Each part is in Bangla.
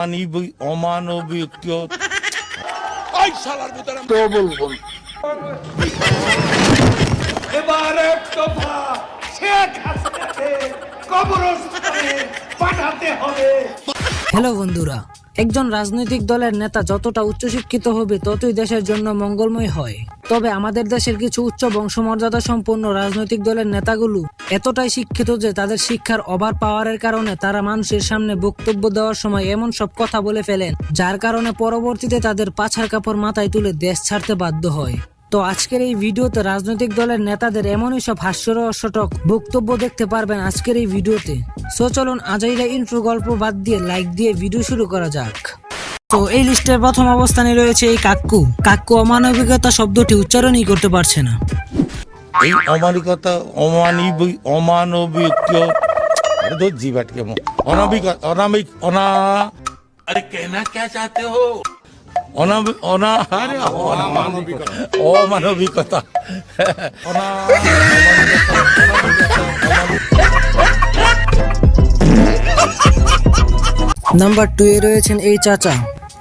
অমানবিক তো বলবো এবার এক দফা শেখ হাসিনাকে কবরস্থানে পাঠাতে হবে। হ্যালো বন্ধুরা, একজন রাজনৈতিক দলের নেতা যতটা উচ্চশিক্ষিত হবে ততই দেশের জন্য মঙ্গলময় হয়। তবে আমাদের দেশের কিছু উচ্চ বংশমর্যাদা সম্পন্ন রাজনৈতিক দলের নেতাগুলো এতটাই শিক্ষিত যে তাদের শিক্ষার ওভার পাওয়ারের কারণে তারা মানুষের সামনে বক্তব্য দেওয়ার সময় এমন সব কথা বলে ফেলেন যার কারণে পরবর্তীতে তাদের পাছার কাপড় মাথায় তুলে দেশ ছাড়তে বাধ্য হয়। তো আজকের এই ভিডিওতে রাজনৈতিক দলের নেতাদের এমনই সব হাস্যরসটক বক্তব্য দেখতে পারবেন আজকের এই ভিডিওতে। সো চলুন আজাইরা ইন্ট্রো গল্প বাদ দিয়ে লাইক দিয়ে ভিডিও শুরু করা যাক। তো এই লিস্টের প্রথম অবস্থানে রয়েছে এই কাক্কু অমানবিকতা শব্দটি উচ্চারণই করতে পারছে না। এই অমানবিক जीवट के अरे कहना क्या चाहते हो? অমানবিকতা নাম্বার 2 এ রয়েছেন এই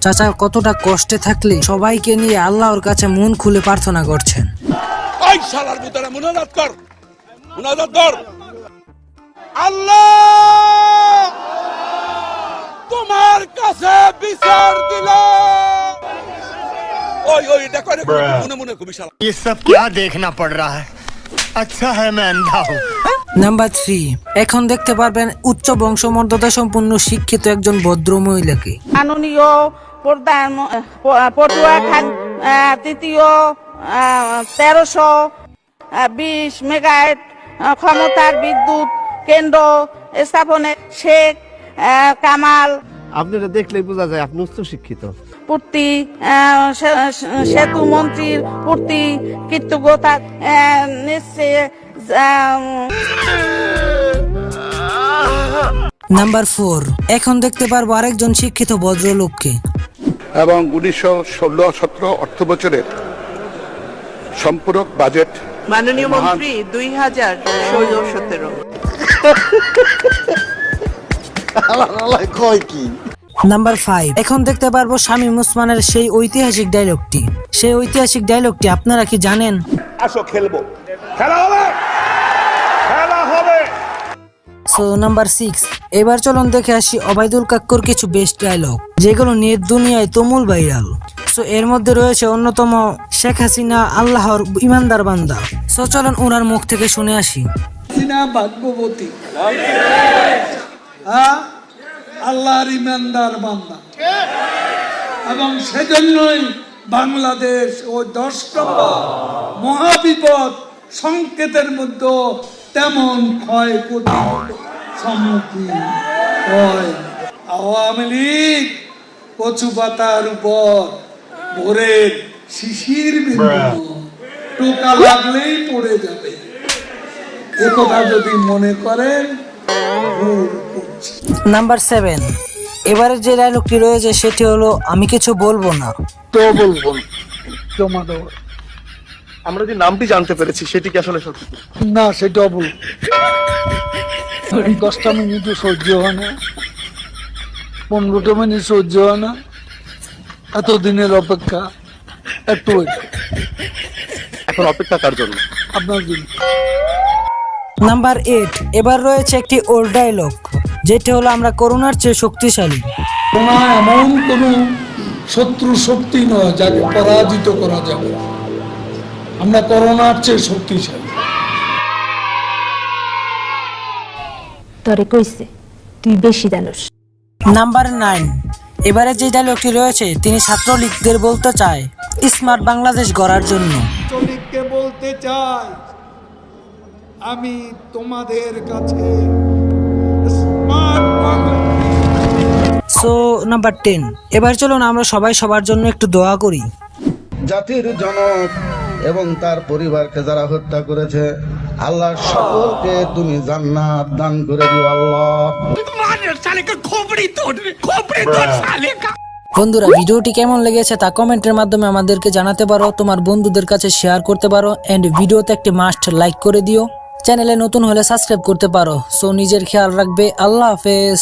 চাচা কতটা কষ্টে থাকলে সবাইকে নিয়ে আল্লাহর কাছে মন খুলে প্রার্থনা করছেন। ওই শালার ভিতরে মুনাজাত কর আল্লাহ তোমার কাছে বিচার দিলাম। ওই দেখো মনে মনে খুবই শালা। ये सब क्या देखना पड़ रहा है? अच्छा है मैं अंधा हूँ। নাম্বার 3 এখন দেখতে পারবেন উচ্চ বংশমর্যাদা সম্পন্ন শিক্ষিত একজন ভদ্র মহিলাকে। মাননীয় প্রধান পটুয়াখালী তৃতীয় 1320 মেগাওয়াট ক্ষমতার বিদ্যুৎ কেন্দ্র স্থাপনে শেখ কামাল আপনারা দেখলেই বোঝা যায় আপনি উচ্চ শিক্ষিত। পূর্তি সেতু মন্ত্রীর পূর্তি কৃতজ্ঞতা নিশ্চয়। নাম্বার 4 এখন দেখতে পারবো আরেকজন শিক্ষিত ভদ্রলোককে। এবং 1916-17 অর্থ বছরের সম্পূরক বাজেট মাননীয় মন্ত্রী 2016-17। কয় কি? নাম্বার 5 এখন দেখতে পারবো শামীম ওসমানের সেই ঐতিহাসিক ডায়লগটি আপনারা কি জানেন? আসো খেলবো, খেলা হবে। সো নাম্বার 6 এবার চলুন দেখে আসি ওবায়দুল কাক্কুর কিছু বেস্ট ডায়লগ যেগুলো নেট দুনিয়ায় তুমুল ভাইরাল। সো এর মধ্যে রয়েছে অন্যতম শেখ হাসিনা আল্লাহর ইমানদার বান্দা। সো চলুন ওনার মুখ থেকে শুনে আসি। হাসিনা ভাগ্যবতী, আল্লাহর ইমানদার বান্দা, এবং সেজন্যই বাংলাদেশ ও 10 নম্বর মহাবিপদ সংকেতের মধ্যে তেমন ক্ষয়ক্ষতি সম্মুখীন হয়। আওয়ামী লীগ কচু পাতার উপর ভোরের শিশির বিন্দু, টোকা লাগলেই পড়ে যাবে, একথা যদি মনে করেন। নাম্বার 7 এবারের যে ডায়লগটি রয়েছে সেটি হলো আমি কিছু বলবো না। তো বলবো তোমাদের আমরা যে নামটি জানতে পেরেছি সেটি কি আসলে সত্যি? না, সেটা ভুল। 10টা মিনিটও সহ্য হয় না, 15টা মিনিট সহ্য হয় না, এতদিনের অপেক্ষা একটু এখন অপেক্ষা কার জন্য? আপনার জন্য। নাম্বার 8 এবার রয়েছে একটি ওল্ড ডায়লগ যেটি হলো আমরা করোনার চেয়ে শক্তিশালী। করোনা এমন কোন শত্রু শক্তি নয় যাকে পরাজিত করা যাবে। আমরা করোনার চেয়ে শক্তিশালী। তোরে কইছে তুই বেশি জানোস। নাম্বার 9 এবারে যে ডায়লগটি রয়েছে তিনি ছাত্রলীগদের বলতে চায় স্মার্ট বাংলাদেশ গড়ার জন্য। ছাত্রলীগকে বলতে চাই আমি তোমাদের কাছে স্মার্ট বাংলাদেশ। সো নাম্বার 10 এবার চলুন আমরা সবাই সবার জন্য একটু দোয়া করি। জাতির জনক এবং তার পরিবারকে যারা হত্যা করেছে, আল্লাহ সকলকে তুমি জান্নাত দান করে দিও আল্লাহ। বন্ধুরা ভিডিওটি কেমন লেগেছে তা কমেন্টের মাধ্যমে আমাদেরকে জানাতে পারো, তোমার বন্ধুদের কাছে শেয়ার করতে পারো, এন্ড ভিডিওতে একটি মাস্ট লাইক করে দিও। চ্যানেলে নতুন হলে সাবস্ক্রাইব করতে পারো। সো নিজের খেয়াল রাখবে। আল্লাহ হাফেজ।